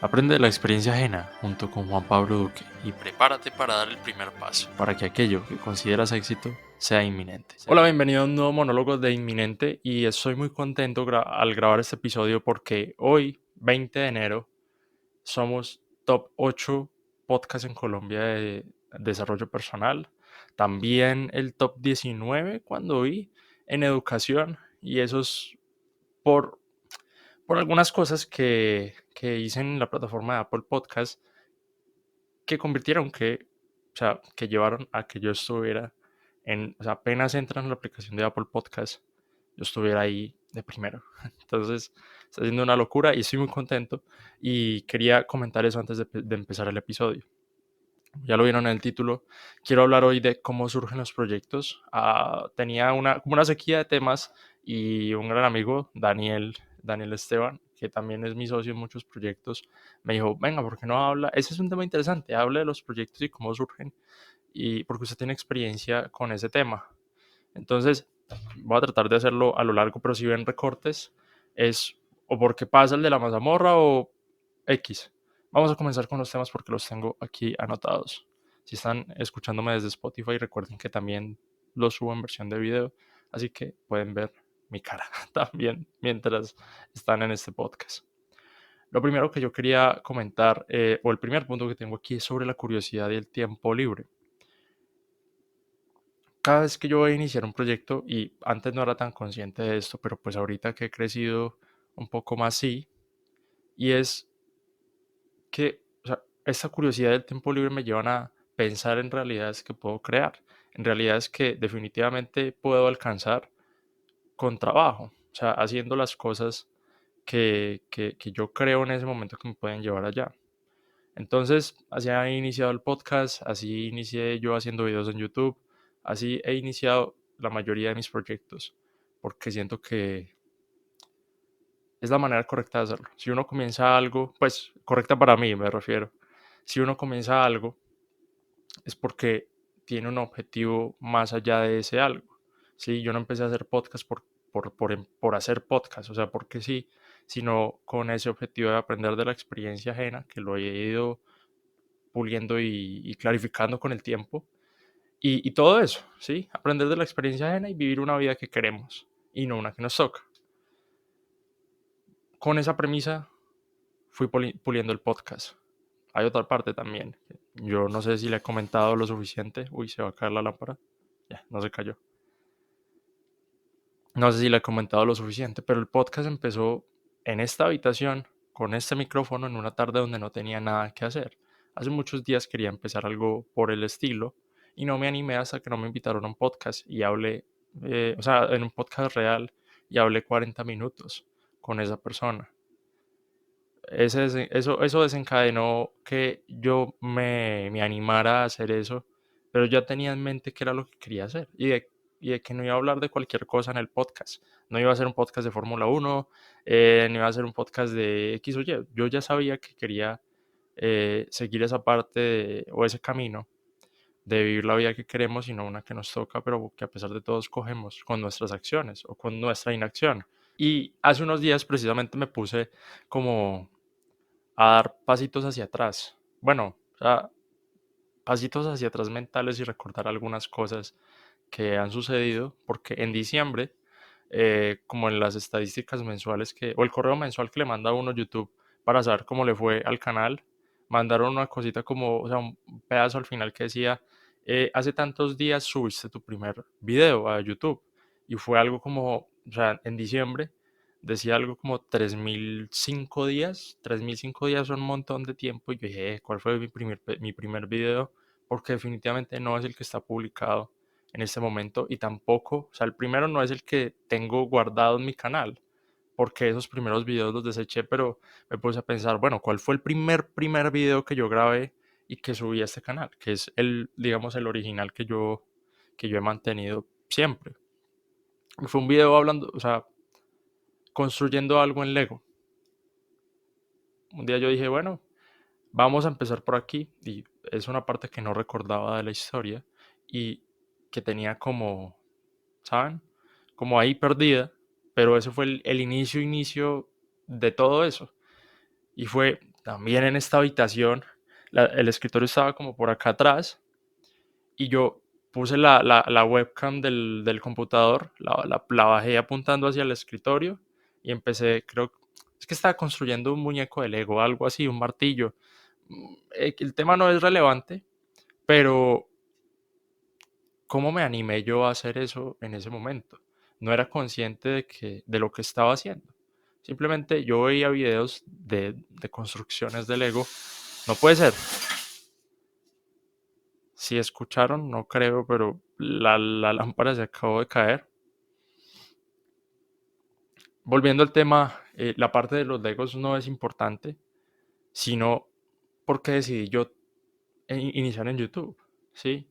Aprende de la experiencia ajena junto con Juan Pablo Duque y prepárate para dar el primer paso para que aquello que consideras éxito sea inminente. Hola, bienvenido a un nuevo monólogo de Inminente y estoy muy contento al grabar este episodio porque hoy, 20 de enero, somos top 8 podcasts en Colombia de desarrollo personal. También el top 19 cuando vi en educación y eso es por algunas cosas que hice en la plataforma de Apple Podcast que convirtieron que llevaron a que yo estuviera o sea, apenas entran en la aplicación de Apple Podcast, yo estuviera ahí de primero. Entonces, está siendo una locura y estoy muy contento y quería comentar eso antes de empezar el episodio. Ya lo vieron en el título. Quiero hablar hoy de cómo surgen los proyectos. Tenía como una sequía de temas y un gran amigo, Daniel Esteban, que también es mi socio en muchos proyectos, me dijo, venga, ¿por qué no habla? Ese es un tema interesante, hable de los proyectos y cómo surgen, y porque usted tiene experiencia con ese tema. Entonces, voy a tratar de hacerlo a lo largo, pero si ven recortes, es o porque pasa el de la mazamorra o X. Vamos a comenzar con los temas porque los tengo aquí anotados. Si están escuchándome desde Spotify, recuerden que también los subo en versión de video, así que pueden ver mi cara también mientras están en este podcast. Lo primero que yo quería comentar, o el primer punto que tengo aquí, es sobre la curiosidad y el tiempo libre. Cada vez que yo voy a iniciar un proyecto, y antes no era tan consciente de esto, pero pues ahorita que he crecido un poco más sí, y es que, o sea, esta curiosidad del tiempo libre me llevan a pensar en realidades que puedo crear, en realidades que definitivamente puedo alcanzar con trabajo, o sea, haciendo las cosas que yo creo en ese momento que me pueden llevar allá. Entonces, así he iniciado el podcast, así inicié yo haciendo videos en YouTube, así he iniciado la mayoría de mis proyectos, porque siento que es la manera correcta de hacerlo. Si uno comienza algo, pues correcta para mí me refiero, si uno comienza algo es porque tiene un objetivo más allá de ese algo. Sí, yo no empecé a hacer podcast por hacer podcast, o sea, porque sí, sino con ese objetivo de aprender de la experiencia ajena, que lo he ido puliendo y clarificando con el tiempo. Y todo eso, ¿sí? Aprender de la experiencia ajena y vivir una vida que queremos y no una que nos toca. Con esa premisa fui puliendo el podcast. Hay otra parte también. Yo no sé si le he comentado lo suficiente. Uy, se va a caer la lámpara. Ya, no se cayó. No sé si le he comentado lo suficiente, pero el podcast empezó en esta habitación, con este micrófono, en una tarde donde no tenía nada que hacer. Hace muchos días quería empezar algo por el estilo y no me animé hasta que no me invitaron a un podcast y hablé, o sea, en un podcast real y hablé 40 minutos con esa persona. Eso desencadenó que yo me animara a hacer eso, pero ya tenía en mente qué era lo que quería hacer y de que no iba a hablar de cualquier cosa en el podcast. No iba a hacer un podcast de Fórmula 1, no iba a hacer un podcast de X o Y. Yo ya sabía que quería seguir esa parte o ese camino de vivir la vida que queremos y no una que nos toca, pero que a pesar de todo escogemos con nuestras acciones o con nuestra inacción. Y hace unos días precisamente me puse como a dar pasitos hacia atrás. Bueno, o sea, pasitos hacia atrás mentales y recordar algunas cosas que han sucedido, porque en diciembre, como en las estadísticas mensuales o el correo mensual que le manda a uno YouTube para saber cómo le fue al canal, mandaron una cosita como, o sea, un pedazo al final que decía, hace tantos días subiste tu primer video a YouTube, y fue algo como, o sea, en diciembre decía algo como 3005 días. 3005 días son un montón de tiempo. Y yo dije, ¿cuál fue mi primer video? Porque definitivamente no es el que está publicado en este momento. Y tampoco, o sea, el primero no es el que tengo guardado en mi canal, porque esos primeros videos los deseché. Pero me puse a pensar, bueno, ¿cuál fue el primer video que yo grabé y que subí a este canal? Que es digamos, el original que yo he mantenido siempre. Y fue un video hablando, o sea, construyendo algo en Lego. Un día yo dije, bueno, vamos a empezar por aquí. Y es una parte que no recordaba de la historia y que tenía como, ¿saben? Como ahí perdida. Pero ese fue el inicio de todo eso. Y fue También en esta habitación, el escritorio estaba como por acá atrás y yo puse la webcam del computador, la bajé apuntando hacia el escritorio y empecé, creo, es que estaba construyendo un muñeco de Lego, algo así, un martillo. El tema no es relevante, pero ¿cómo me animé yo a hacer eso en ese momento? No era consciente de lo que estaba haciendo. Simplemente yo veía videos de construcciones de Lego. No puede ser. Si escucharon, no creo, pero la lámpara se acabó de caer. Volviendo al tema, la parte de los Legos no es importante, sino porque decidí yo iniciar en YouTube, ¿sí?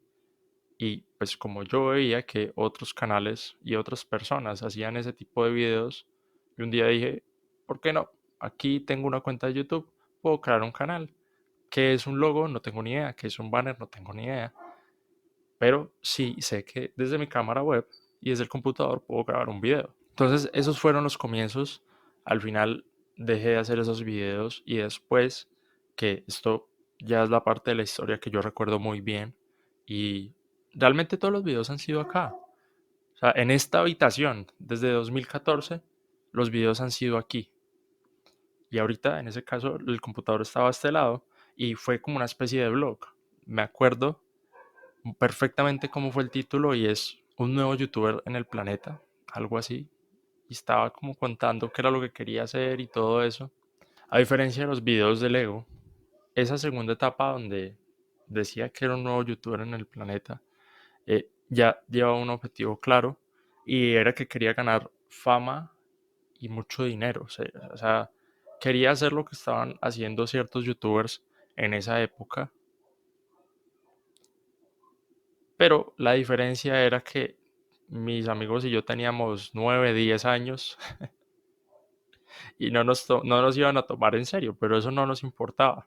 Y pues como yo veía que otros canales y otras personas hacían ese tipo de videos, y un día dije, ¿por qué no? Aquí tengo una cuenta de YouTube, puedo crear un canal. ¿Qué es un logo? No tengo ni idea. ¿Qué es un banner? No tengo ni idea. Pero sí sé que desde mi cámara web y desde el computador puedo grabar un video. Entonces esos fueron los comienzos. Al final dejé de hacer esos videos y después, que esto ya es la parte de la historia que yo recuerdo muy bien, y realmente todos los videos han sido acá. O sea, en esta habitación, desde 2014, los videos han sido aquí. Y ahorita, en ese caso, el computador estaba a este lado y fue como una especie de blog. Me acuerdo perfectamente cómo fue el título y es un nuevo youtuber en el planeta, algo así. Y estaba como contando qué era lo que quería hacer y todo eso. A diferencia de los videos de Lego, esa segunda etapa donde decía que era un nuevo youtuber en el planeta, ya llevaba un objetivo claro y era que quería ganar fama y mucho dinero. O sea, quería hacer lo que estaban haciendo ciertos youtubers en esa época, pero la diferencia era que mis amigos y yo teníamos 9 10 años y no nos iban a tomar en serio, pero eso no nos importaba.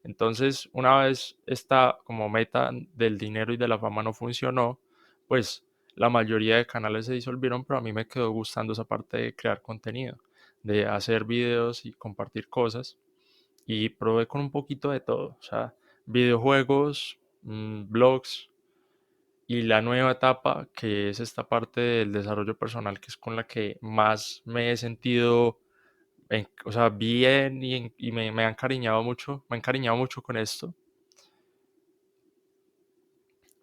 Entonces, una vez esta como meta del dinero y de la fama no funcionó, pues la mayoría de canales se disolvieron, pero a mí me quedó gustando esa parte de crear contenido, de hacer videos y compartir cosas. Y probé con un poquito de todo, o sea, videojuegos, blogs y la nueva etapa, que es esta parte del desarrollo personal, que es con la que más me he sentido o sea, bien y me han encariñado mucho, me he encariñado mucho con esto.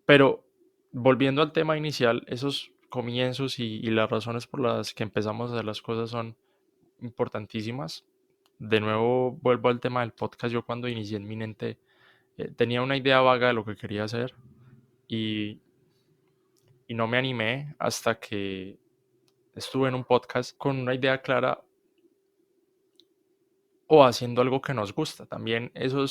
Pero volviendo al tema inicial, esos comienzos y las razones por las que empezamos a hacer las cosas son importantísimas. De nuevo, vuelvo al tema del podcast. Yo cuando inicié en Minente tenía una idea vaga de lo que quería hacer y, y no me animé hasta que estuve en un podcast con una idea clara o haciendo algo que nos gusta. También eso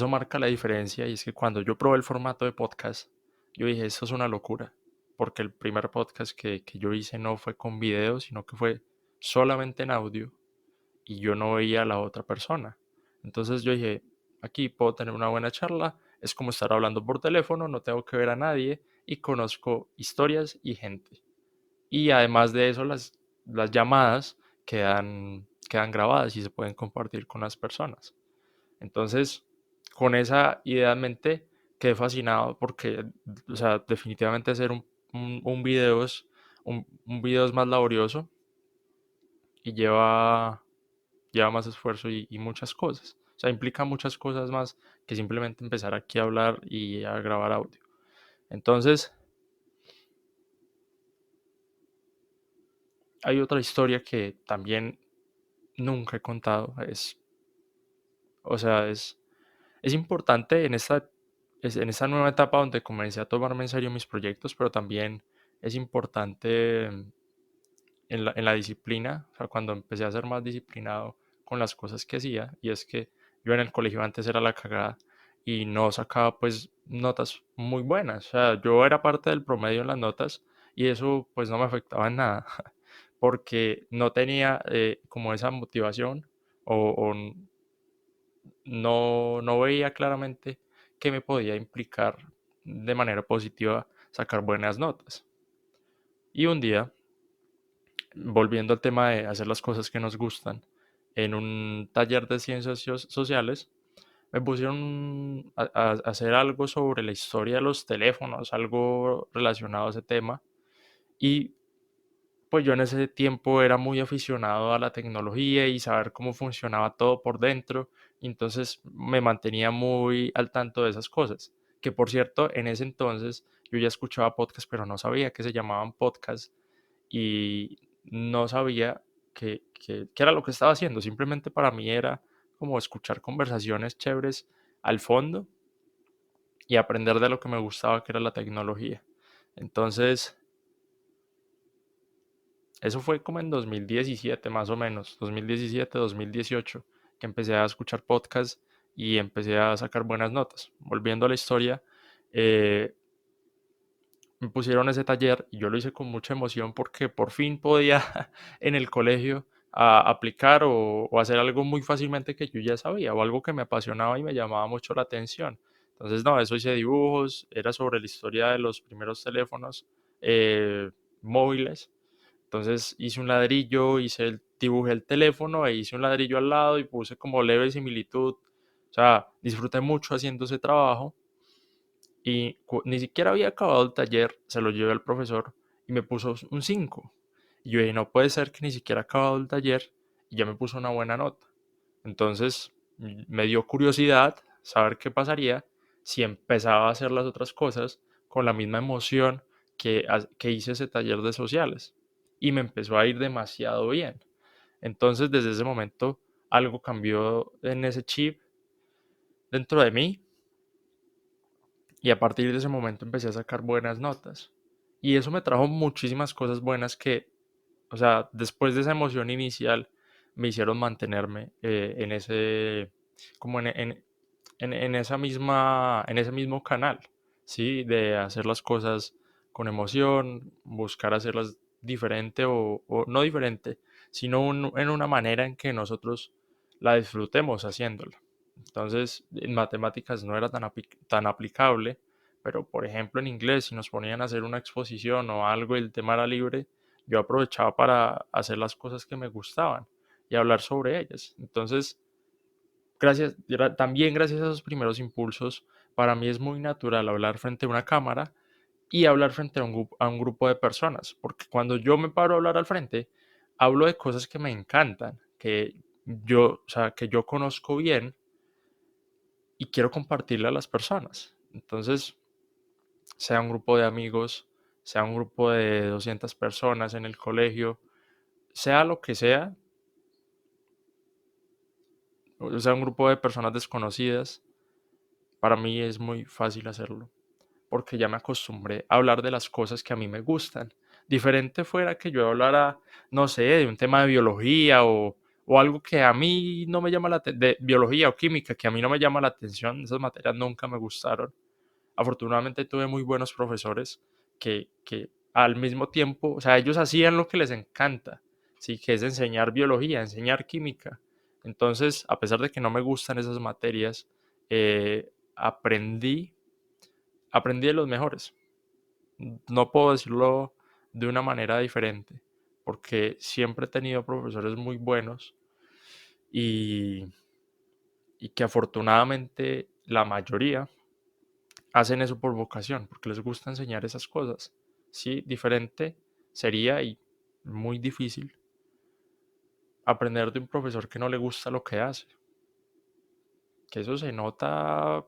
marca la diferencia y es que cuando yo probé el formato de podcast, yo dije, esto es una locura, porque el primer podcast que yo hice no fue con video, sino que fue solamente en audio y yo no veía a la otra persona. Entonces yo dije, aquí puedo tener una buena charla, es como estar hablando por teléfono, no tengo que ver a nadie y conozco historias y gente. Y además de eso, las llamadas quedan grabadas y se pueden compartir con las personas. Entonces, con esa idea en mente, quedé fascinado porque, o sea, definitivamente hacer un video un video es más laborioso y lleva más esfuerzo y muchas cosas. O sea, implica muchas cosas más que simplemente empezar aquí a hablar y a grabar audio. Entonces, hay otra historia que también nunca he contado. O sea, es importante en esta nueva etapa donde comencé a tomarme en serio mis proyectos, pero también es importante en la disciplina, o sea, cuando empecé a ser más disciplinado con las cosas que hacía, y es que yo en el colegio antes era la cagada y no sacaba pues notas muy buenas, o sea, yo era parte del promedio en las notas y eso pues no me afectaba en nada, porque no tenía como esa motivación o no veía claramente que me podía implicar de manera positiva sacar buenas notas. Y un día, volviendo al tema de hacer las cosas que nos gustan, en un taller de ciencias sociales, me pusieron a hacer algo sobre la historia de los teléfonos, algo relacionado a ese tema. Y pues yo en ese tiempo era muy aficionado a la tecnología y saber cómo funcionaba todo por dentro, y entonces me mantenía muy al tanto de esas cosas. Que por cierto, en ese entonces yo ya escuchaba podcasts, pero no sabía que se llamaban podcasts y no sabía qué era lo que estaba haciendo. Simplemente para mí era como escuchar conversaciones chéveres al fondo y aprender de lo que me gustaba, que era la tecnología. Entonces, eso fue como en 2017 más o menos, 2017, 2018, que empecé a escuchar podcasts y empecé a sacar buenas notas. Volviendo a la historia, eh, me pusieron ese taller y yo lo hice con mucha emoción porque por fin podía en el colegio aplicar o hacer algo muy fácilmente que yo ya sabía o algo que me apasionaba y me llamaba mucho la atención. Entonces, no, eso hice dibujos, era sobre la historia de los primeros teléfonos móviles. Entonces hice un ladrillo, dibujé el teléfono e hice un ladrillo al lado y puse como leve similitud. O sea, disfruté mucho haciendo ese trabajo y ni siquiera había acabado el taller, se lo llevé al profesor y me puso un 5. Y yo dije, no puede ser que ni siquiera ha acabado el taller y ya me puso una buena nota. Entonces me dio curiosidad saber qué pasaría si empezaba a hacer las otras cosas con la misma emoción que hice ese taller de sociales. Y me empezó a ir demasiado bien. Entonces desde ese momento algo cambió en ese chip dentro de mí y a partir de ese momento empecé a sacar buenas notas. Y eso me trajo muchísimas cosas buenas que, o sea, después de esa emoción inicial, me hicieron mantenerme en ese, como en esa misma, en ese mismo canal, ¿sí? De hacer las cosas con emoción, buscar hacerlas diferente o no diferente, sino en una manera en que nosotros la disfrutemos haciéndola. Entonces, en matemáticas no era tan aplicable, pero por ejemplo en inglés, si nos ponían a hacer una exposición o algo y el tema era libre, yo aprovechaba para hacer las cosas que me gustaban y hablar sobre ellas. Entonces, también gracias a esos primeros impulsos, para mí es muy natural hablar frente a una cámara y hablar frente a un grupo de personas, porque cuando yo me paro a hablar al frente, hablo de cosas que me encantan, o sea, que yo conozco bien y quiero compartirle a las personas. Entonces, sea un grupo de amigos, sea un grupo de 200 personas en el colegio, sea lo que sea, o sea un grupo de personas desconocidas, para mí es muy fácil hacerlo, porque ya me acostumbré a hablar de las cosas que a mí me gustan. Diferente fuera que yo hablara, no sé, de un tema de biología o algo que a mí no me llama la atención, de biología o química, que a mí no me llama la atención, esas materias nunca me gustaron. Afortunadamente tuve muy buenos profesores que al mismo tiempo, o sea, ellos hacían lo que les encanta, sí, que es enseñar biología, enseñar química. Entonces, a pesar de que no me gustan esas materias, aprendí de los mejores. No puedo decirlo de una manera diferente, porque siempre he tenido profesores muy buenos y, y que afortunadamente la mayoría hacen eso por vocación, porque les gusta enseñar esas cosas. Sí, diferente sería y muy difícil aprender de un profesor que no le gusta lo que hace, que eso se nota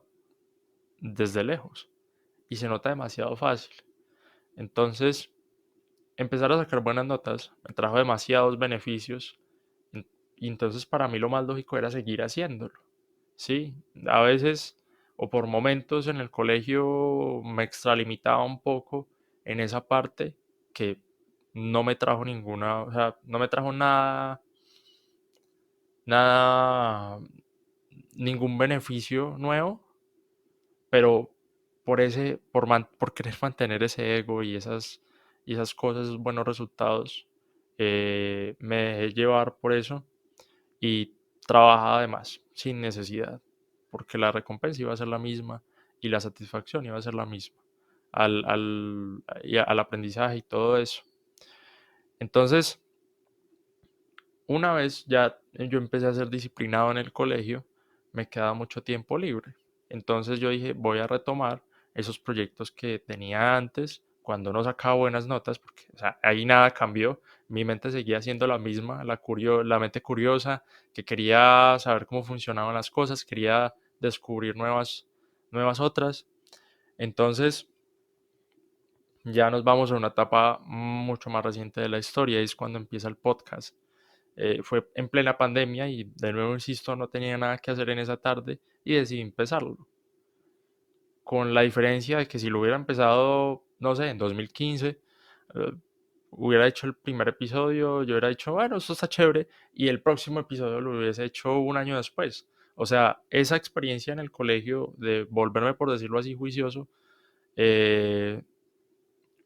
desde lejos y se nota demasiado fácil. Entonces, empezar a sacar buenas notas me trajo demasiados beneficios y entonces para mí lo más lógico era seguir haciéndolo. Sí, a veces o por momentos en el colegio me extralimitaba un poco en esa parte que no me trajo ninguna, o sea, no me trajo nada, ningún beneficio nuevo, pero por querer mantener ese ego y esas cosas, esos buenos resultados, me dejé llevar por eso y trabajaba además sin necesidad, porque la recompensa iba a ser la misma y la satisfacción iba a ser la misma al aprendizaje y todo eso. Entonces, una vez ya yo empecé a ser disciplinado en el colegio, me quedaba mucho tiempo libre. Entonces yo dije, voy a retomar esos proyectos que tenía antes, cuando no sacaba buenas notas, porque o sea, ahí nada cambió, mi mente seguía siendo la misma, la mente curiosa, que quería saber cómo funcionaban las cosas, quería descubrir nuevas otras. Entonces ya nos vamos a una etapa mucho más reciente de la historia, y es cuando empieza el podcast. Fue en plena pandemia y de nuevo insisto, no tenía nada que hacer en esa tarde y decidí empezarlo. Con la diferencia de que si lo hubiera empezado, no sé, en 2015, eh, hubiera hecho el primer episodio, yo hubiera dicho, bueno, esto está chévere, y el próximo episodio lo hubiese hecho un año después. O sea, esa experiencia en el colegio de volverme, por decirlo así, juicioso, eh,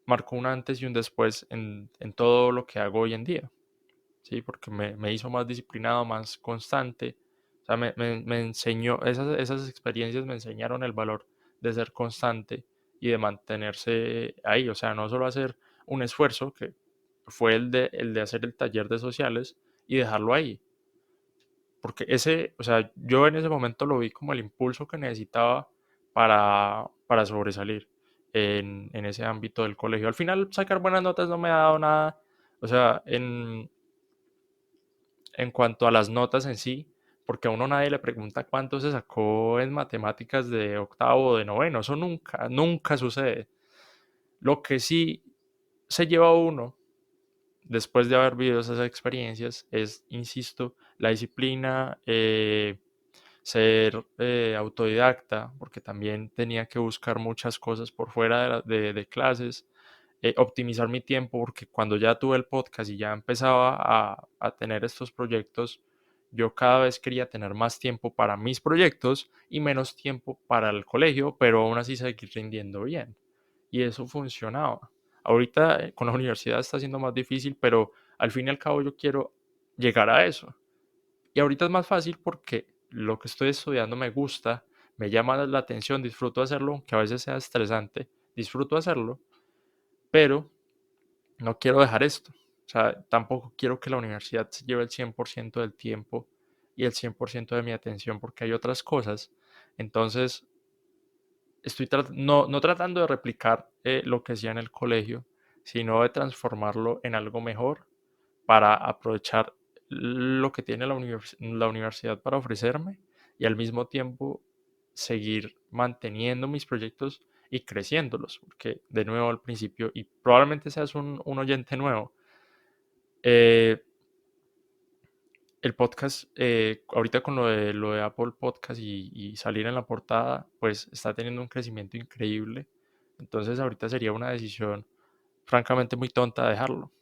marcó un antes y un después en todo lo que hago hoy en día. ¿Sí? Porque me hizo más disciplinado, más constante. O sea, me enseñó, esas experiencias me enseñaron el valor de ser constante y de mantenerse ahí. O sea, no solo hacer un esfuerzo, que fue el de hacer el taller de sociales y dejarlo ahí. Porque o sea, yo en ese momento lo vi como el impulso que necesitaba para sobresalir en ese ámbito del colegio. Al final, sacar buenas notas no me ha dado nada. O sea, en cuanto a las notas en sí, porque a uno nadie le pregunta cuánto se sacó en matemáticas de octavo o de noveno, eso nunca, nunca sucede. Lo que sí se lleva uno después de haber vivido esas experiencias es, insisto, la disciplina, ser autodidacta, porque también tenía que buscar muchas cosas por fuera de clases, optimizar mi tiempo, porque cuando ya tuve el podcast y ya empezaba a tener estos proyectos, yo cada vez quería tener más tiempo para mis proyectos y menos tiempo para el colegio, pero aún así seguir rindiendo bien. Y eso funcionaba. Ahorita con la universidad está siendo más difícil, pero al fin y al cabo yo quiero llegar a eso. Y ahorita es más fácil porque lo que estoy estudiando me gusta, me llama la atención, disfruto hacerlo, aunque a veces sea estresante, disfruto hacerlo, pero no quiero dejar esto. O sea, tampoco quiero que la universidad se lleve el 100% del tiempo y el 100% de mi atención porque hay otras cosas. Entonces, estoy no tratando de replicar lo que hacía en el colegio, sino de transformarlo en algo mejor para aprovechar lo que tiene la universidad para ofrecerme y al mismo tiempo seguir manteniendo mis proyectos y creciéndolos, porque de nuevo al principio, y probablemente seas un oyente nuevo, eh, el podcast, ahorita con lo de Apple Podcast y salir en la portada, pues está teniendo un crecimiento increíble. Entonces ahorita sería una decisión francamente muy tonta dejarlo.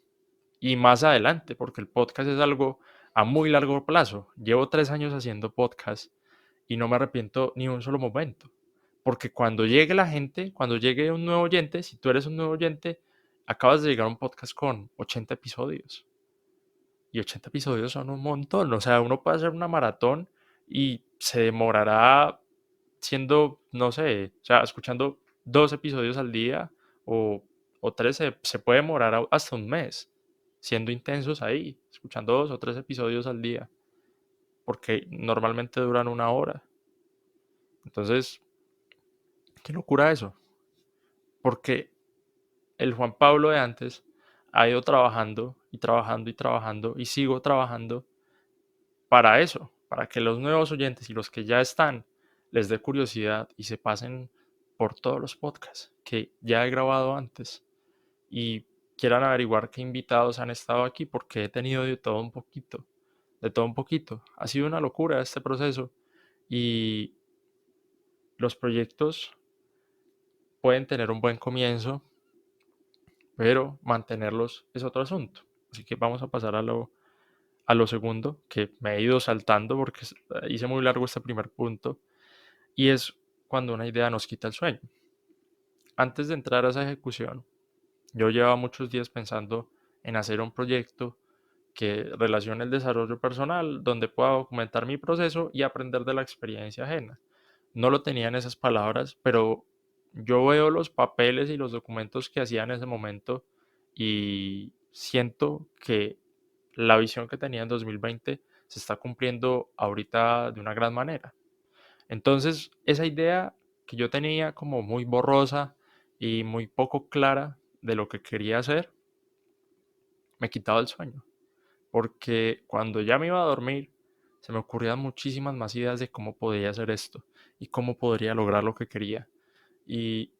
Y más adelante, porque el podcast es algo a muy largo plazo. Llevo 3 años haciendo podcast y no me arrepiento ni un solo momento. Porque cuando llegue la gente, cuando llegue un nuevo oyente, si tú eres un nuevo oyente, acabas de llegar a un podcast con 80 episodios. Y 80 episodios son un montón. O sea, uno puede hacer una maratón y se demorará siendo, no sé, o sea, escuchando 2 episodios al día o, o tres, se puede demorar hasta un mes siendo intensos ahí, escuchando 2 o 3 episodios al día, porque normalmente duran una hora. Entonces, qué locura eso, porque el Juan Pablo de antes ha ido trabajando y trabajando y trabajando y sigo trabajando para eso, para que los nuevos oyentes y los que ya están les dé curiosidad y se pasen por todos los podcasts que ya he grabado antes y quieran averiguar qué invitados han estado aquí, porque he tenido de todo un poquito, de todo un poquito. Ha sido una locura este proceso y los proyectos pueden tener un buen comienzo, pero mantenerlos es otro asunto. Así que vamos a pasar a lo segundo, que me he ido saltando porque hice muy largo este primer punto, y es cuando una idea nos quita el sueño. Antes de entrar a esa ejecución, yo llevaba muchos días pensando en hacer un proyecto que relacione el desarrollo personal, donde pueda documentar mi proceso y aprender de la experiencia ajena. No lo tenía en esas palabras, pero yo veo los papeles y los documentos que hacía en ese momento y siento que la visión que tenía en 2020 se está cumpliendo ahorita de una gran manera. Entonces, esa idea que yo tenía como muy borrosa y muy poco clara de lo que quería hacer, me quitaba el sueño. Porque cuando ya me iba a dormir, se me ocurrían muchísimas más ideas de cómo podía hacer esto y cómo podría lograr lo que quería. Y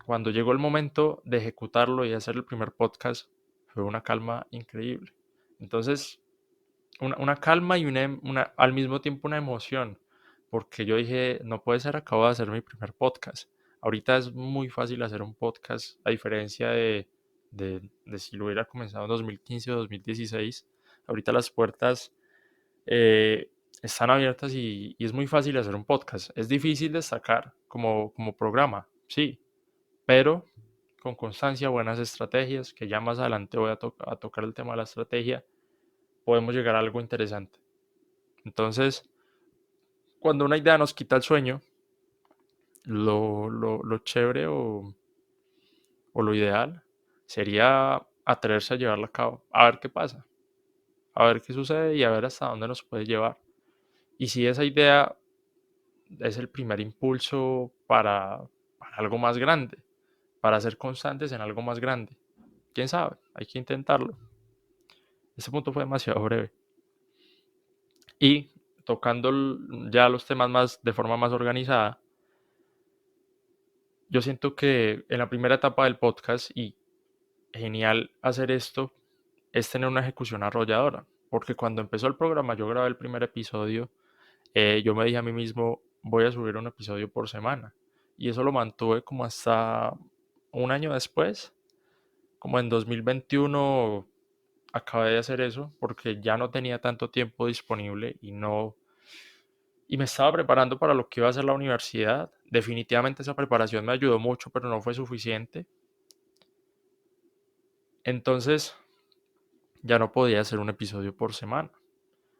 cuando llegó el momento de ejecutarlo y hacer el primer podcast, fue una calma increíble. Entonces, una calma y al mismo tiempo una emoción, porque yo dije, no puede ser, acabo de hacer mi primer podcast. Ahorita es muy fácil hacer un podcast, a diferencia de si lo hubiera comenzado en 2015 o 2016. Ahorita las puertas eh, están abiertas y es muy fácil hacer un podcast. Es difícil destacar como programa, sí, pero con constancia, buenas estrategias, que ya más adelante voy a tocar el tema de la estrategia, podemos llegar a algo interesante. Entonces, cuando una idea nos quita el sueño, lo chévere o lo ideal sería atreverse a llevarla a cabo, a ver qué pasa, a ver qué sucede y a ver hasta dónde nos puede llevar. Y si esa idea es el primer impulso para algo más grande, para ser constantes en algo más grande, quién sabe, hay que intentarlo. Este punto fue demasiado breve. Y tocando ya los temas más de forma más organizada, yo siento que en la primera etapa del podcast, y genial hacer esto, es tener una ejecución arrolladora. Porque cuando empezó el programa, yo grabé el primer episodio, yo me dije a mí mismo, voy a subir un episodio por semana. Y eso lo mantuve como hasta un año después, como en 2021 acabé de hacer eso, porque ya no tenía tanto tiempo disponible y me estaba preparando para lo que iba a ser la universidad. Definitivamente esa preparación me ayudó mucho, pero no fue suficiente. Entonces ya no podía hacer un episodio por semana.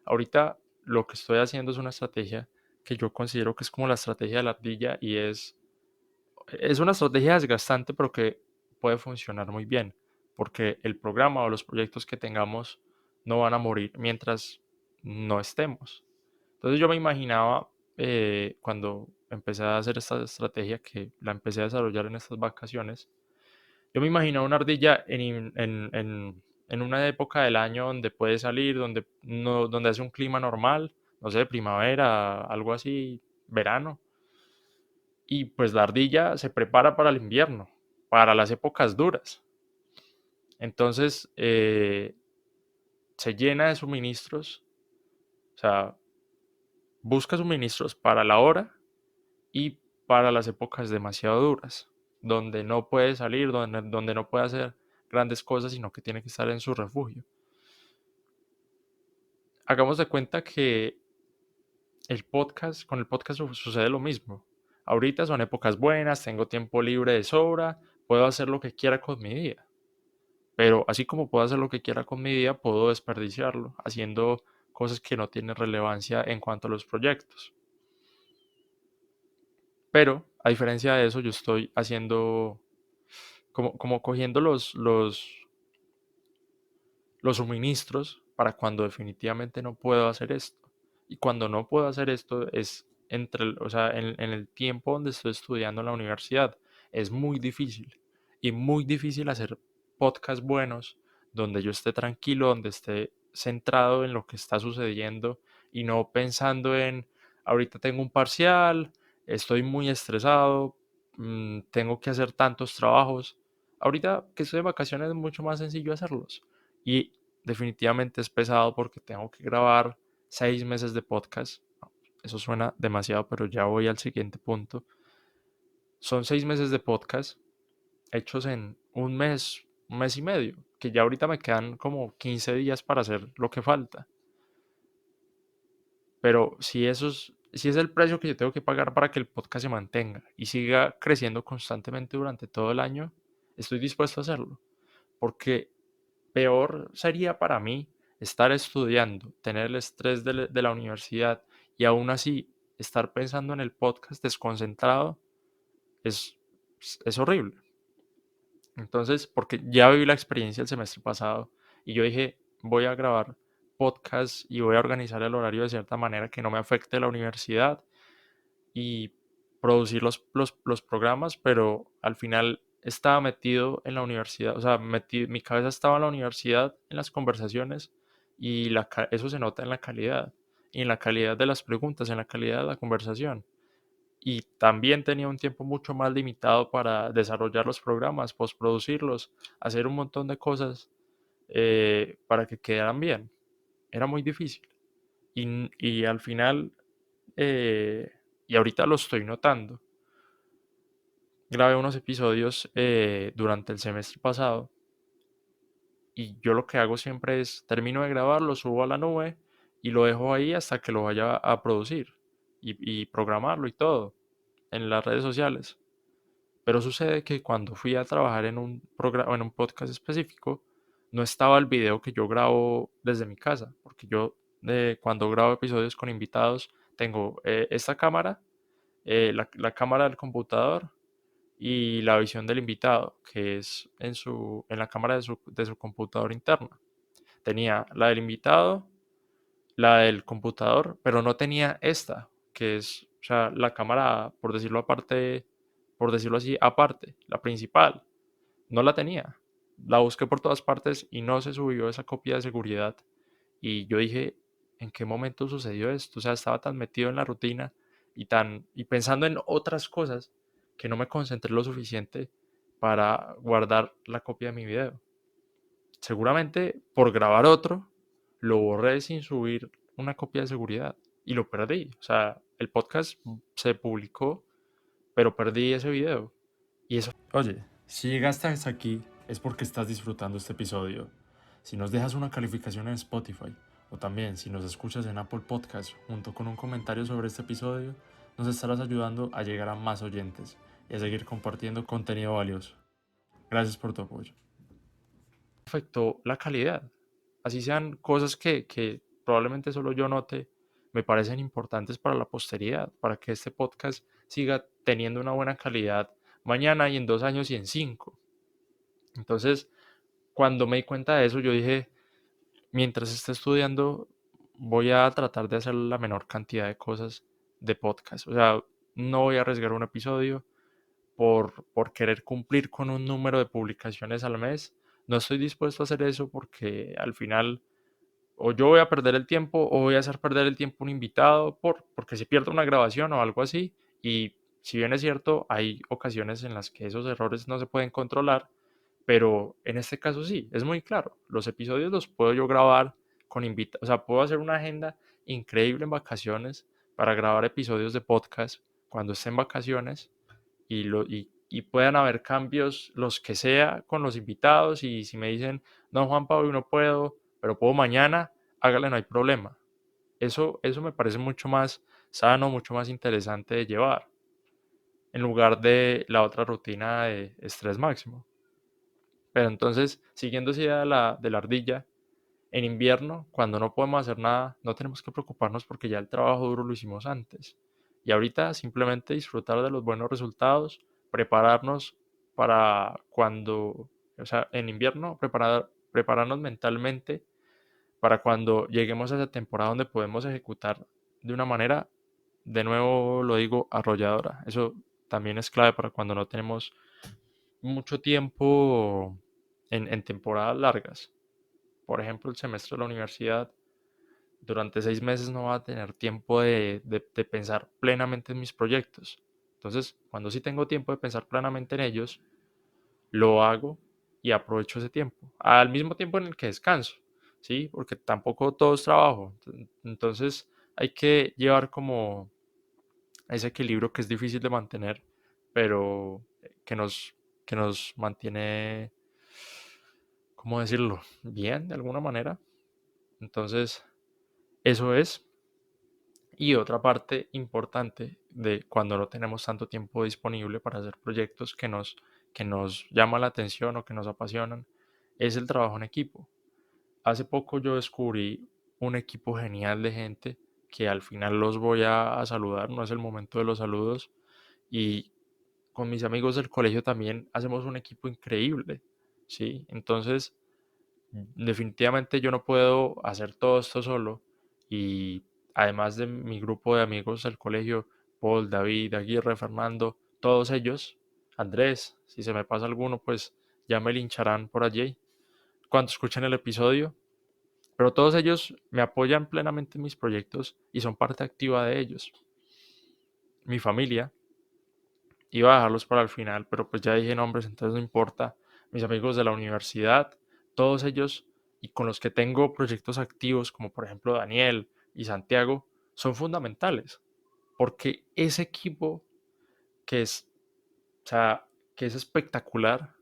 Ahorita lo que estoy haciendo es una estrategia que yo considero que es como la estrategia de la ardilla y es una estrategia desgastante, pero que puede funcionar muy bien, porque el programa o los proyectos que tengamos no van a morir mientras no estemos. Entonces yo me imaginaba cuando empecé a hacer esta estrategia, que la empecé a desarrollar en estas vacaciones, yo me imaginaba una ardilla en una época del año donde puede salir, donde, no, donde hace un clima normal, no sé, primavera, algo así, verano. Y pues la ardilla se prepara para el invierno, para las épocas duras. Entonces se llena de suministros, o sea, busca suministros para la hora y para las épocas demasiado duras, donde no puede salir, donde no puede hacer grandes cosas, sino que tiene que estar en su refugio. Hagamos de cuenta que con el podcast sucede lo mismo. Ahorita son épocas buenas, tengo tiempo libre de sobra, puedo hacer lo que quiera con mi día. Pero así como puedo hacer lo que quiera con mi día, puedo desperdiciarlo haciendo cosas que no tienen relevancia en cuanto a los proyectos. Pero a diferencia de eso, yo estoy haciendo como cogiendo los suministros para cuando definitivamente no puedo hacer esto. Y cuando no puedo hacer esto es o sea, en el tiempo donde estoy estudiando en la universidad. Es muy difícil y muy difícil hacer podcasts buenos donde yo esté tranquilo, donde esté centrado en lo que está sucediendo y no pensando en ahorita tengo un parcial, estoy muy estresado, tengo que hacer tantos trabajos. Ahorita que estoy de vacaciones es mucho más sencillo hacerlos. Y definitivamente es pesado porque tengo que grabar 6 meses de podcast. Eso suena demasiado, pero ya voy al siguiente punto. Son 6 meses de podcast hechos en un mes y medio, que ya ahorita me quedan como 15 días para hacer lo que falta. Pero si es el precio que yo tengo que pagar para que el podcast se mantenga y siga creciendo constantemente durante todo el año, estoy dispuesto a hacerlo. Porque peor sería para mí estar estudiando, tener el estrés de la universidad y aún así estar pensando en el podcast desconcentrado es, es horrible. Entonces, porque ya viví la experiencia el semestre pasado y yo dije, voy a grabar podcast y voy a organizar el horario de cierta manera que no me afecte la universidad y producir los programas, pero al final estaba metido en la universidad, o sea, mi cabeza estaba en la universidad, en las conversaciones, y eso se nota en la calidad, y en la calidad de las preguntas, en la calidad de la conversación. Y también tenía un tiempo mucho más limitado para desarrollar los programas, postproducirlos, hacer un montón de cosas para que quedaran bien. Era muy difícil. Y al final, eh, y ahorita lo estoy notando, grabé unos episodios durante el semestre pasado y yo lo que hago siempre es termino de grabar, lo subo a la nube y lo dejo ahí hasta que lo vaya a producir y programarlo y todo en las redes sociales. Pero sucede que cuando fui a trabajar en un programa, en un podcast específico, no estaba el video que yo grabo desde mi casa, porque yo cuando grabo episodios con invitados tengo esta cámara, la cámara del computador y la visión del invitado, que es en la cámara de su computador interna. Tenía la del invitado, la del computador, pero no tenía esta, que es, o sea, la cámara, por decirlo aparte, por decirlo así, aparte, la principal. No la tenía. La busqué por todas partes y no se subió esa copia de seguridad. Y yo dije, ¿en qué momento sucedió esto? O sea, estaba tan metido en la rutina y pensando en otras cosas que no me concentré lo suficiente para guardar la copia de mi video. Seguramente por grabar otro, lo borré sin subir una copia de seguridad y lo perdí. O sea, el podcast se publicó, pero perdí ese video. Y eso. Oye, si llegaste hasta aquí es porque estás disfrutando este episodio. Si nos dejas una calificación en Spotify o también si nos escuchas en Apple Podcast junto con un comentario sobre este episodio, nos estarás ayudando a llegar a más oyentes y a seguir compartiendo contenido valioso. Gracias por tu apoyo. Afectó la calidad. Así sean cosas que probablemente solo yo note, me parecen importantes para la posteridad, para que este podcast siga teniendo una buena calidad mañana y en 2 años y en 5. Entonces, cuando me di cuenta de eso, yo dije, mientras esté estudiando, voy a tratar de hacer la menor cantidad de cosas de podcast. O sea, no voy a arriesgar un episodio por querer cumplir con un número de publicaciones al mes. No estoy dispuesto a hacer eso porque al final o yo voy a perder el tiempo o voy a hacer perder el tiempo a un invitado porque se pierde una grabación o algo así. Y si bien es cierto, hay ocasiones en las que esos errores no se pueden controlar, pero en este caso sí, es muy claro. Los episodios los puedo yo grabar con invitados, o sea, puedo hacer una agenda increíble en vacaciones para grabar episodios de podcast cuando esté en vacaciones y puedan haber cambios, los que sea, con los invitados. Y si me dicen, no, Juan Pablo, no puedo, pero puedo mañana, hágale, no hay problema. Eso me parece mucho más sano, mucho más interesante de llevar, en lugar de la otra rutina de estrés máximo. Pero entonces, siguiendo esa idea de la ardilla, en invierno, cuando no podemos hacer nada, no tenemos que preocuparnos porque ya el trabajo duro lo hicimos antes. Y ahorita simplemente disfrutar de los buenos resultados, prepararnos para cuando, o sea, en invierno, prepararnos mentalmente para cuando lleguemos a esa temporada donde podemos ejecutar de una manera, de nuevo lo digo, arrolladora. Eso también es clave para cuando no tenemos mucho tiempo en temporadas largas. Por ejemplo, el semestre de la universidad, durante 6 meses no va a tener tiempo de pensar plenamente en mis proyectos. Entonces, cuando sí tengo tiempo de pensar plenamente en ellos, lo hago y aprovecho ese tiempo, al mismo tiempo en el que descanso, ¿sí? Porque tampoco todo es trabajo. Entonces, hay que llevar como ese equilibrio que es difícil de mantener, pero que nos, que nos mantiene, ¿cómo decirlo? Bien, de alguna manera. Entonces, eso es. Y otra parte importante de cuando no tenemos tanto tiempo disponible para hacer proyectos que nos llaman la atención o que nos apasionan es el trabajo en equipo. Hace poco yo descubrí un equipo genial de gente que al final los voy a saludar, no es el momento de los saludos, y con mis amigos del colegio también hacemos un equipo increíble, ¿sí? Entonces, Definitivamente yo no puedo hacer todo esto solo y además de mi grupo de amigos del colegio, Paul, David, Aguirre, Fernando, todos ellos, Andrés, si se me pasa alguno, pues ya me lincharán por allí cuando escuchen el episodio, pero todos ellos me apoyan plenamente en mis proyectos y son parte activa de ellos. Mi familia, iba a dejarlos para el final, pero pues ya dije nombres, entonces no importa. Mis amigos de la universidad, todos ellos y con los que tengo proyectos activos, como por ejemplo Daniel y Santiago, son fundamentales, porque ese equipo que es, o sea, que es espectacular,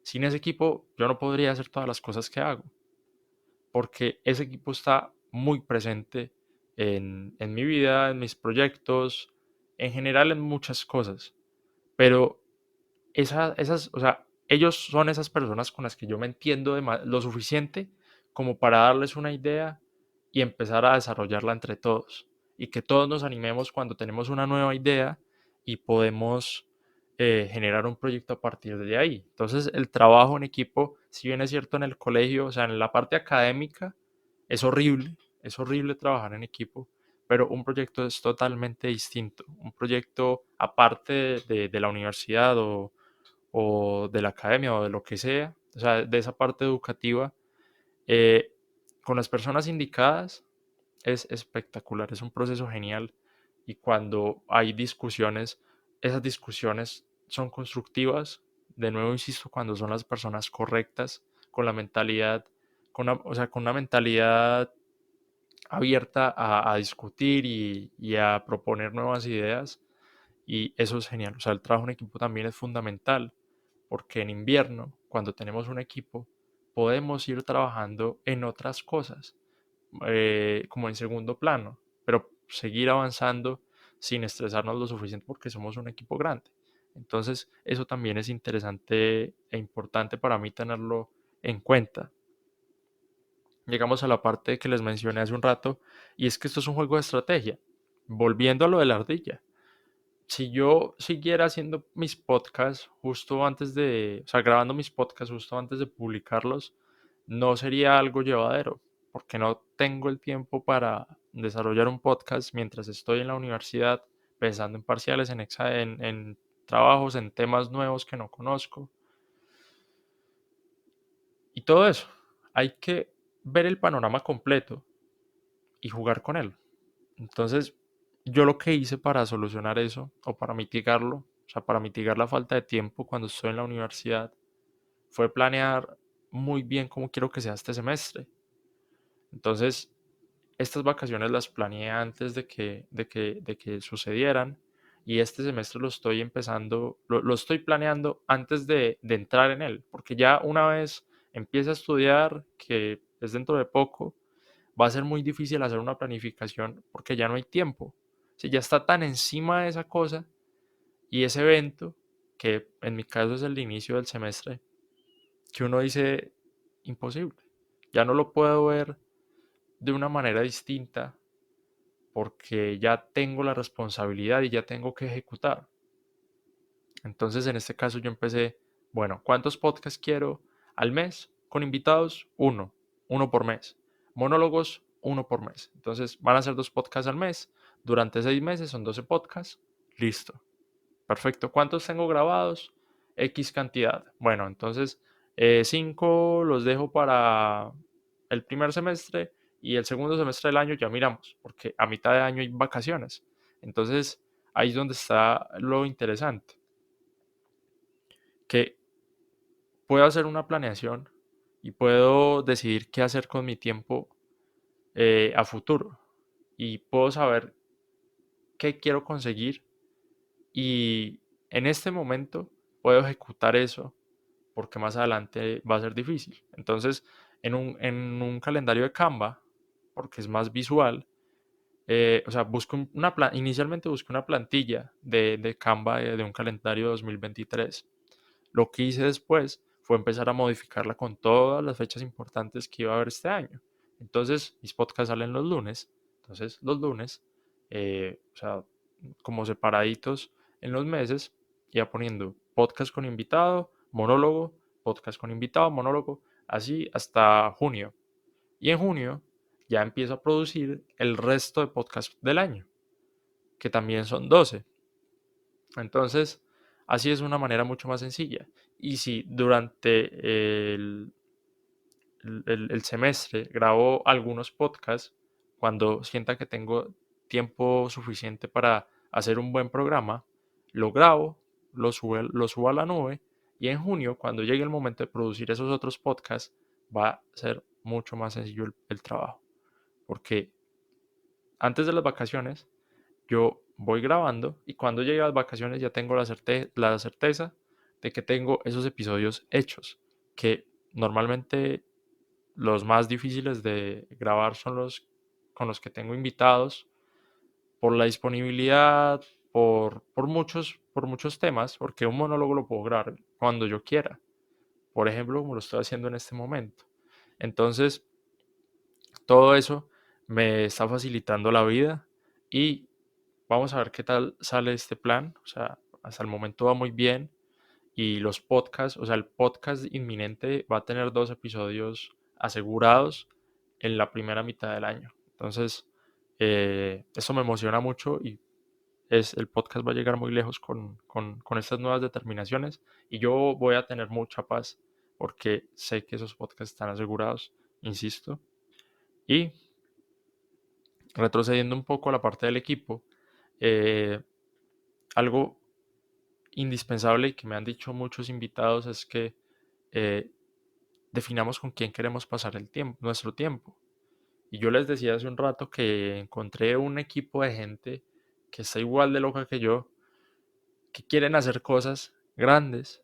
sin ese equipo yo no podría hacer todas las cosas que hago, porque ese equipo está muy presente en mi vida, en mis proyectos, en general en muchas cosas, pero o sea, ellos son esas personas con las que yo me entiendo lo suficiente como para darles una idea y empezar a desarrollarla entre todos. Y que todos nos animemos cuando tenemos una nueva idea y podemos generar un proyecto a partir de ahí. Entonces, el trabajo en equipo, si bien es cierto en el colegio, o sea, en la parte académica, es horrible trabajar en equipo, pero un proyecto es totalmente distinto. Un proyecto aparte de la universidad o de la academia o de lo que sea, o sea, de esa parte educativa, eh, con las personas indicadas es espectacular, es un proceso genial y cuando hay discusiones, esas discusiones son constructivas, de nuevo insisto, cuando son las personas correctas, con la mentalidad, o sea, con una mentalidad abierta a discutir y a proponer nuevas ideas y eso es genial, o sea, el trabajo en equipo también es fundamental porque en invierno, cuando tenemos un equipo, podemos ir trabajando en otras cosas, como en segundo plano, pero seguir avanzando sin estresarnos lo suficiente porque somos un equipo grande. Entonces, eso también es interesante e importante para mí tenerlo en cuenta. Llegamos a la parte que les mencioné hace un rato, y es que esto es un juego de estrategia. Volviendo a lo de la ardilla, si yo siguiera haciendo mis podcasts justo antes de, o sea, grabando mis podcasts justo antes de publicarlos, no sería algo llevadero, porque no tengo el tiempo para desarrollar un podcast mientras estoy en la universidad, pensando en parciales, en trabajos, en temas nuevos que no conozco y todo eso. Hay que ver el panorama completo y jugar con él. Entonces, yo lo que hice para solucionar eso o para mitigarlo, o sea, para mitigar la falta de tiempo cuando estoy en la universidad, fue planear muy bien cómo quiero que sea este semestre. Entonces, estas vacaciones las planeé antes de que sucedieran y este semestre lo estoy empezando, lo estoy planeando antes de entrar en él, porque ya una vez empiece a estudiar, que es dentro de poco, va a ser muy difícil hacer una planificación porque ya no hay tiempo. Si ya está tan encima de esa cosa y ese evento, que en mi caso es el inicio del semestre, que uno dice imposible. Ya no lo puedo ver de una manera distinta porque ya tengo la responsabilidad y ya tengo que ejecutar. Entonces en este caso yo empecé, bueno, ¿cuántos podcasts quiero al mes? Con invitados, uno por mes. Monólogos, uno por mes. Entonces van a ser 2 podcasts al mes. Durante 6 meses son 12 podcasts. Listo. Perfecto. ¿Cuántos tengo grabados? X cantidad. Bueno, entonces 5 los dejo para el primer semestre y el segundo semestre del año ya miramos, porque a mitad de año hay vacaciones. Entonces ahí es donde está lo interesante, que puedo hacer una planeación y puedo decidir qué hacer con mi tiempo a futuro y puedo saber qué quiero conseguir y en este momento puedo ejecutar eso porque más adelante va a ser difícil. Entonces, en un calendario de Canva, porque es más visual, o sea, inicialmente busqué una plantilla de Canva de un calendario 2023. Lo que hice después fue empezar a modificarla con todas las fechas importantes que iba a haber este año. Entonces, mis podcasts salen los lunes. Entonces, los lunes, o sea, como separaditos en los meses, iba poniendo podcast con invitado, monólogo, podcast con invitado, monólogo. así hasta junio. Y en junio ya empiezo a producir el resto de podcasts del año, que también son 12. Entonces, así es una manera mucho más sencilla. Y si durante el semestre grabo algunos podcasts, cuando sienta que tengo tiempo suficiente para hacer un buen programa, lo grabo, lo subo a la nube y en junio, cuando llegue el momento de producir esos otros podcasts, va a ser mucho más sencillo el trabajo. Porque antes de las vacaciones, yo voy grabando y cuando llegue a las vacaciones ya tengo la certeza de que tengo esos episodios hechos, que normalmente los más difíciles de grabar son los con los que tengo invitados por la disponibilidad, por muchos temas, porque un monólogo lo puedo grabar cuando yo quiera, por ejemplo, como lo estoy haciendo en este momento. Entonces, todo eso me está facilitando la vida y vamos a ver qué tal sale este plan. O sea, hasta el momento va muy bien y los podcasts, o sea, el podcast inminente va a tener 2 episodios asegurados en la primera mitad del año. Entonces, eso me emociona mucho y el podcast va a llegar muy lejos con estas nuevas determinaciones y yo voy a tener mucha paz porque sé que esos podcasts están asegurados, insisto. Y retrocediendo un poco a la parte del equipo, eh, algo indispensable y que me han dicho muchos invitados es que eh, definamos con quién queremos pasar el tiempo, nuestro tiempo. Y yo les decía hace un rato que encontré un equipo de gente que está igual de loca que yo, que quieren hacer cosas grandes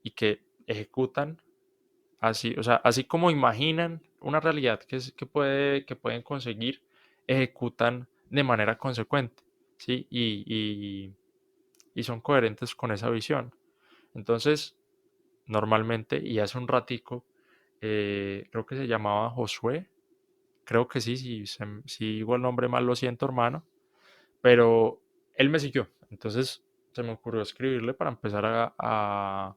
y que ejecutan así, o sea, así como imaginan una realidad que pueden conseguir, ejecutan de manera consecuente, ¿sí? Y son coherentes con esa visión. Entonces, normalmente, y hace un ratico, creo que se llamaba Josué, creo que sí, si digo el nombre mal lo siento hermano, pero él me siguió, entonces se me ocurrió escribirle para empezar a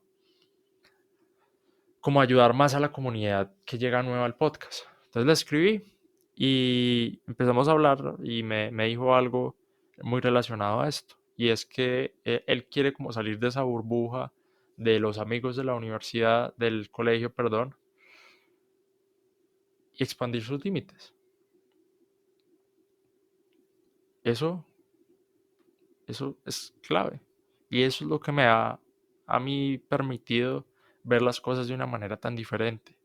como ayudar más a la comunidad que llega nueva al podcast. Entonces le escribí y empezamos a hablar y me dijo algo muy relacionado a esto. Y es que él quiere como salir de esa burbuja de los amigos de la universidad, del colegio, perdón, y expandir sus límites. Eso, eso es clave. Y eso es lo que me ha a mí permitido ver las cosas de una manera tan diferente.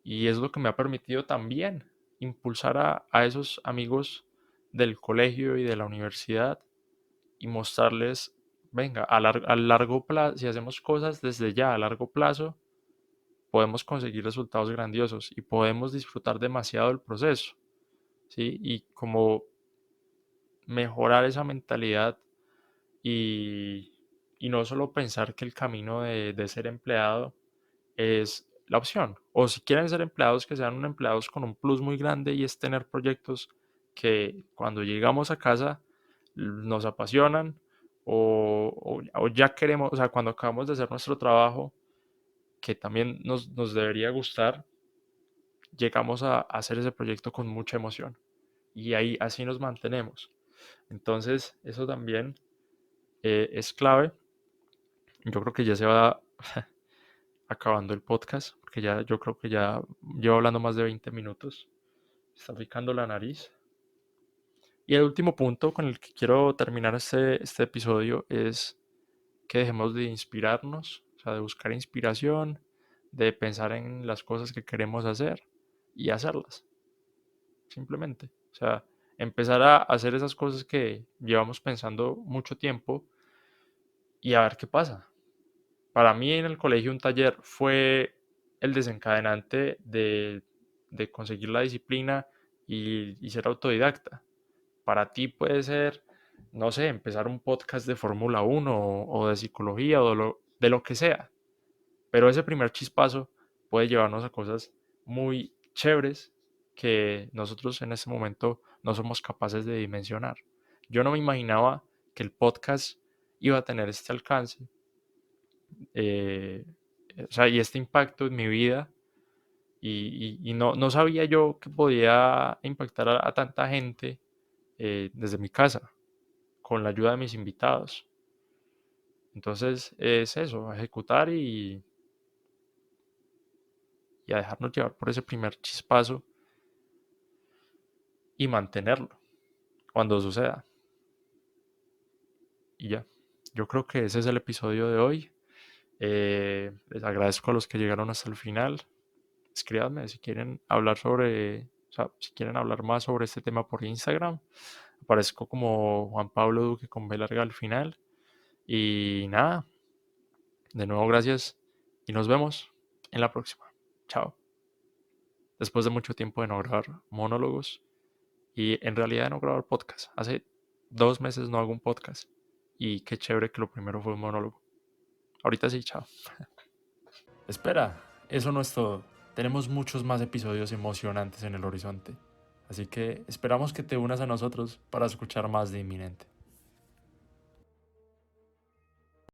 Y es lo que me ha permitido también impulsar a esos amigos del colegio y de la universidad y mostrarles, venga, a largo plazo, si hacemos cosas desde ya a largo plazo, podemos conseguir resultados grandiosos y podemos disfrutar demasiado del proceso, ¿sí? Y como mejorar esa mentalidad y, y no solo pensar que el camino de ser empleado es la opción. O si quieren ser empleados, que sean empleados con un plus muy grande y es tener proyectos que cuando llegamos a casa nos apasionan o ya queremos, o sea, cuando acabamos de hacer nuestro trabajo, que también nos debería gustar, llegamos a hacer ese proyecto con mucha emoción. Y ahí así nos mantenemos. Entonces, eso también es clave. Yo creo que ya se va acabando el podcast, porque ya yo creo que ya llevo hablando más de 20 minutos. Está picando la nariz. Y el último punto con el que quiero terminar este episodio es que dejemos de inspirarnos, o sea, de buscar inspiración, de pensar en las cosas que queremos hacer y hacerlas, simplemente. O sea, empezar a hacer esas cosas que llevamos pensando mucho tiempo y a ver qué pasa. Para mí en el colegio un taller fue el desencadenante de conseguir la disciplina y ser autodidacta. Para ti puede ser, no sé, empezar un podcast de Fórmula 1 o de psicología o de lo que sea. Pero ese primer chispazo puede llevarnos a cosas muy chéveres que nosotros en este momento no somos capaces de dimensionar. Yo no me imaginaba que el podcast iba a tener este alcance, eh, o sea, y este impacto en mi vida, y no sabía yo que podía impactar a tanta gente desde mi casa, con la ayuda de mis invitados. Entonces es eso, a ejecutar y a dejarnos llevar por ese primer chispazo y mantenerlo cuando suceda. Y ya, yo creo que ese es el episodio de hoy. Les agradezco a los que llegaron hasta el final. Escríbanme si quieren hablar sobre, o sea, si quieren hablar más sobre este tema por Instagram. Aparezco como Juan Pablo Duque con B larga al final. Y nada, de nuevo gracias y nos vemos en la próxima. Chao. Después de mucho tiempo de no grabar monólogos y en realidad de no grabar podcast. Hace 2 meses no hago un podcast. Y qué chévere que lo primero fue un monólogo. Ahorita sí, chao. Espera, eso no es todo. Tenemos muchos más episodios emocionantes en el horizonte. Así que esperamos que te unas a nosotros para escuchar más de Inminente.